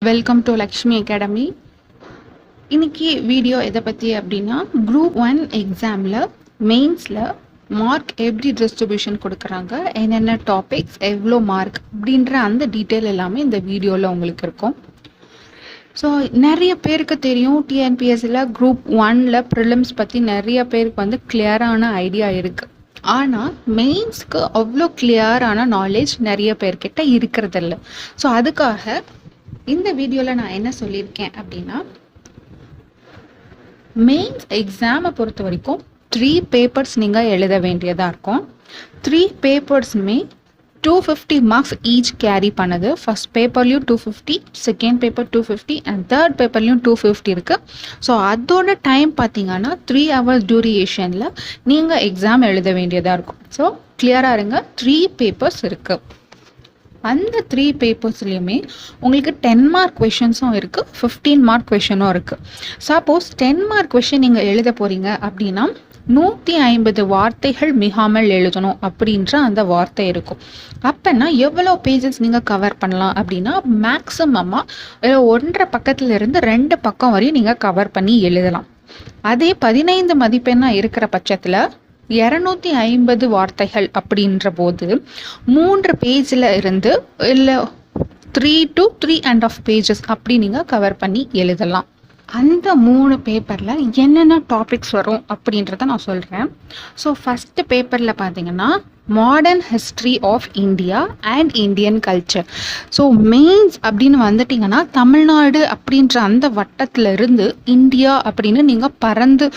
Welcome to Lakshmi academy. இன்னைக்கு video எதை பற்றி அப்படின்னா, குரூப் 1 எக்ஸாமில் மெயின்ஸில் மார்க் எப்படி டிஸ்ட்ரிபியூஷன் கொடுக்குறாங்க, என்னென்ன டாபிக்ஸ், எவ்வளோ மார்க் அப்படின்ற அந்த டீட்டெயில் எல்லாமே இந்த வீடியோவில் உங்களுக்கு இருக்கும். ஸோ நிறைய பேருக்கு தெரியும், டிஎன்பிஎஸ்சியில் குரூப் 1ல் ப்ரிலிம்ஸ் பற்றி நிறைய பேருக்கு வந்து கிளியரான ஐடியா இருக்குது. ஆனால் மெயின்ஸ்க்கு அவ்வளோ கிளியரான நாலேஜ் நிறைய பேர்கிட்ட இருக்கிறதில்ல. ஸோ அதுக்காக இந்த வீடியோவில் நான் என்ன சொல்லியிருக்கேன் அப்படின்னா, மெயின்ஸ் எக்ஸாமை பொறுத்த வரைக்கும் 3 பேப்பர்ஸ் நீங்கள் எழுத வேண்டியதாக இருக்கும். 3 பேப்பர்ஸுமே 250 மார்க்ஸ் ஈச் கேரி பண்ணுது. ஃபர்ஸ்ட் பேப்பர்லையும் 250, செகண்ட் பேப்பர் 250 அண்ட் தேர்ட் பேப்பர்லையும் 250 இருக்குது. ஸோ அதோட டைம் பார்த்தீங்கன்னா 3 hours டியூரேஷனில் நீங்கள் எக்ஸாம் எழுத வேண்டியதாக இருக்கும். ஸோ கிளியராக இருங்க, 3 பேப்பர்ஸ் இருக்குது. அந்த 3 பேப்பர்ஸ்லையுமே உங்களுக்கு 10 மார்க் கொஷின்ஸும் இருக்குது, 15 மார்க் கொஷனும் இருக்குது. சப்போஸ் 10 மார்க் கொஷின் நீங்கள் எழுத போகிறீங்க அப்படின்னா 150 வார்த்தைகள் மிகாமல் எழுதணும் அப்படின்ற அந்த வார்த்தை இருக்கும். அப்போனா எவ்வளோ பேஜஸ் நீங்கள் கவர் பண்ணலாம் அப்படின்னா, மேக்ஸிமமாக 1.5 பக்கத்துலேருந்து 2 பக்கம் வரையும் நீங்கள் கவர் பண்ணி எழுதலாம். அதே 15 மதிப்பெண்ணாக இருக்கிற பட்சத்தில் 250 வார்த்தைகள் அப்படின்ற போது 3 பேஜில் இருந்து இல்லை 3 to 3.5 பேஜஸ் அப்படி நீங்கள் கவர் பண்ணி எழுதலாம். அந்த 3 பேப்பரில் என்னென்ன டாபிக்ஸ் வரும் அப்படின்றத நான் சொல்கிறேன். ஸோ ஃபஸ்ட்டு பேப்பரில் பார்த்தீங்கன்னா modern history of India and Indian culture. So mains அப்படின்னு வந்துட்டிங்கன்னா தமிழ்நாடு அப்படின்ற அந்த வட்டத்தில் இருந்து இந்தியா அப்படின்னு நீங்கள் பறந்து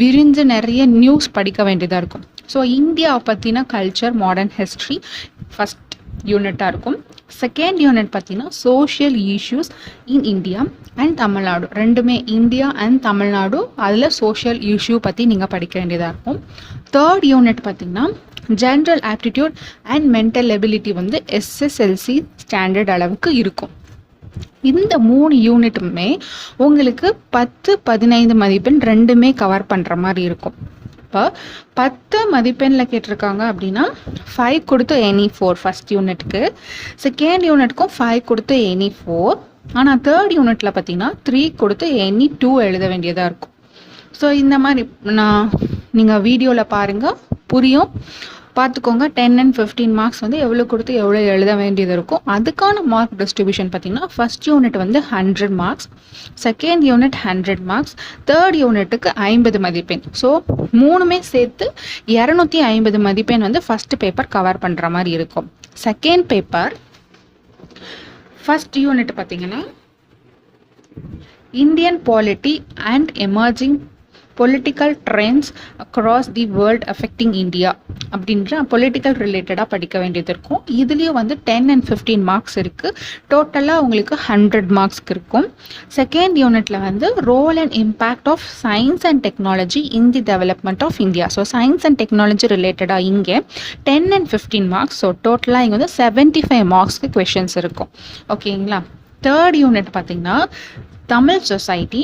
விரிஞ்சு நிறைய நியூஸ் படிக்க வேண்டியதாக இருக்கும். ஸோ இந்தியாவை பற்றின கல்ச்சர், மாடர்ன் ஹிஸ்ட்ரி ஃபஸ்ட் யூனிட்டாக இருக்கும். செகண்ட் யூனிட் பார்த்தீங்கன்னா social issues in India and Tamil Nadu. ரெண்டுமே இந்தியா அண்ட் தமிழ்நாடு, அதில் சோஷியல் இஷ்யூ பற்றி நீங்கள் படிக்க வேண்டியதாக இருக்கும். தேர்ட் யூனிட் பார்த்தீங்கன்னா general aptitude and mental ability வந்து எஸ்எஸ்எல்சி ஸ்டாண்டர்ட் அளவுக்கு இருக்கும். இந்த 3 யூனிட்டுமே உங்களுக்கு 10-15 மதிப்பெண் ரெண்டுமே கவர் பண்ணுற மாதிரி இருக்கும். இப்போ 10 மதிப்பெண்ணில் கேட்டிருக்காங்க அப்படின்னா 5 கொடுத்து எனி 4 ஃபர்ஸ்ட் யூனிட்டுக்கு, செகண்ட் யூனிட்டுக்கும் 5 கொடுத்து எனி 4. ஆனால் தேர்ட் யூனிட்டில் பார்த்தீங்கன்னா 3 கொடுத்து எனி 2 எழுத வேண்டியதாக இருக்கும். ஸோ இந்த மாதிரி நீங்கள் வீடியோவில் பாருங்கள், புரியும், பார்த்துக்கோங்க. 10 and 15 மார்க்ஸ் வந்து எவ்வளோ கொடுத்து எவ்வளோ எழுத வேண்டியது இருக்கும். அதுக்கான மார்க் டிஸ்ட்ரிபியூஷன் பார்த்தீங்கன்னா ஃபர்ஸ்ட் யூனிட் வந்து 100 marks, second unit 100 marks, third யூனிட்டுக்கு 50 மதிப்பெண். ஸோ 3மே சேர்த்து 250 மதிப்பெண் வந்து ஃபர்ஸ்ட் பேப்பர் கவர் பண்ணுற மாதிரி இருக்கும். செகண்ட் பேப்பர் ஃபர்ஸ்ட் யூனிட் பார்த்தீங்கன்னா Indian polity and emerging political trends across the world affecting India அப்படின்ற பொலிட்டிக்கல் ரிலேட்டடாக படிக்க வேண்டியது இருக்கும். இதுலேயும் வந்து 10 and 15 மார்க்ஸ் இருக்குது. டோட்டலாக உங்களுக்கு 100 மார்க்ஸ்க்கு இருக்கும். செகண்ட் யூனிட்டில் வந்து role and impact of science and technology in the development of India. So science and technology ரிலேட்டடாக இங்கே 10 and 15 மார்க்ஸ். ஸோ டோட்டலாக இங்கே வந்து 75 மார்க்ஸ்க்கு கொஷின்ஸ் இருக்கும். ஓகேங்களா. தேர்ட் யூனிட் பார்த்தீங்கன்னா Tamil society,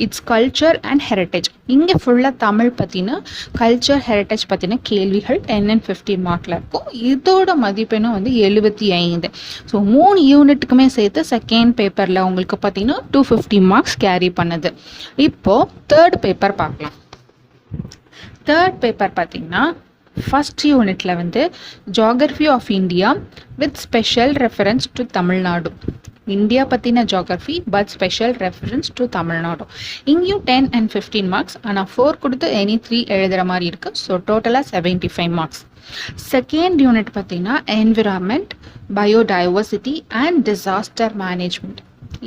it's culture and heritage. இங்கே ஃபுல்லாக தமிழ் பற்றின கல்ச்சர், ஹெரிட்டேஜ் பற்றின கேள்விகள் 10 and 15 மார்க்கில் இருக்கும். இதோட மதிப்பெண்ணும் வந்து 75. ஸோ 3 யூனிட்டுக்குமே சேர்த்து செகண்ட் பேப்பரில் உங்களுக்கு பார்த்தீங்கன்னா 250 மார்க்ஸ் கேரி பண்ணுது. இப்போது தேர்ட் பேப்பர் பார்க்கலாம். தேர்ட் பேப்பர் பார்த்தீங்கன்னா ஃபர்ஸ்ட் யூனிட்டில் வந்து geography of India with special reference to Tamil Nadu. India பற்றின geography but special reference to Tamil Nadu. இங்கேயும் 10 and 15 மார்க்ஸ். ஆனால் 4 கொடுத்து எனி 3 எழுதுகிற மாதிரி இருக்குது. ஸோ டோட்டலாக 75 மார்க்ஸ். செகண்ட் யூனிட் பார்த்தீங்கன்னா environment, biodiversity and disaster management.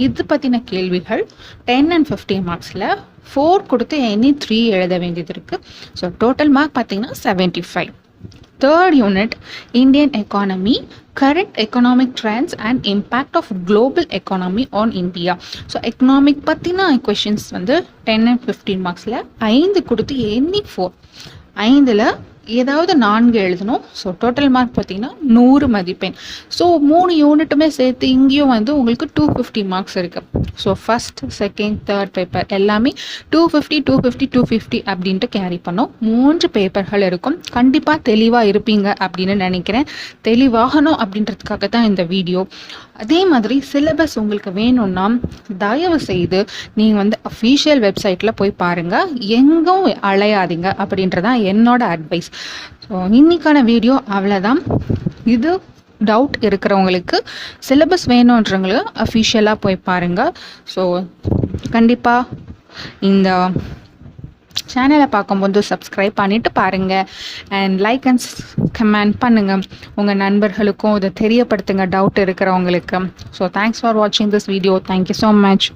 இது பற்றின கேள்விகள் 10 and 15 மார்க்ஸில் 4 கொடுத்து எனி 3 எழுத வேண்டியது இருக்குது. ஸோ டோட்டல் மார்க் பார்த்தீங்கன்னா 75. Third unit Indian economy, current economic trends and impact of global economy on India. So economic பற்றின கொஷின்ஸ் வந்து 10 and 15 மார்க்ஸில் 5 கொடுத்து எனி 4, 5ல் ஏதாவது 4 எழுதணும். ஸோ டோட்டல் மார்க் பார்த்தீங்கன்னா 100 மதிப்பெண். ஸோ 3 யூனிட்டுமே சேர்த்து இங்கேயும் வந்து உங்களுக்கு 250 மார்க்ஸ் இருக்குது. So first, second, third paper எல்லாமே 250, 250, 250 அப்படின்ட்டு கேரி பண்ணோம். 3 பேப்பர்கள் இருக்கும். கண்டிப்பாக தெளிவாக இருப்பீங்க அப்படின்னு நினைக்கிறேன். தெளிவாகணும் அப்படின்றதுக்காக தான் இந்த வீடியோ. அதே மாதிரி சிலபஸ் உங்களுக்கு வேணும்னா தயவு செய்து நீங்கள் வந்து அஃபீஷியல் வெப்சைட்டில் போய் பாருங்கள், எங்கும் அலையாதீங்க அப்படின்றதான் என்னோட அட்வைஸ். ஸோ இன்னைக்கான வீடியோ அவ்வளோதான். இது டவுட் இருக்கிறவங்களுக்கு சிலபஸ் வேணுன்றவங்களுக்கு அஃபீஷியலாக போய் பாருங்கள். ஸோ கண்டிப்பாக இந்த சேனலை பார்க்கும்போது சப்ஸ்கிரைப் பண்ணிவிட்டு பாருங்கள் அண்ட் லைக் அண்ட் கமெண்ட் பண்ணுங்கள். உங்கள் நண்பர்களுக்கும் இதை தெரியப்படுத்துங்க டவுட் இருக்கிறவங்களுக்கு. ஸோ தேங்க்ஸ் ஃபார் வாட்சிங் this video. Thank you so much.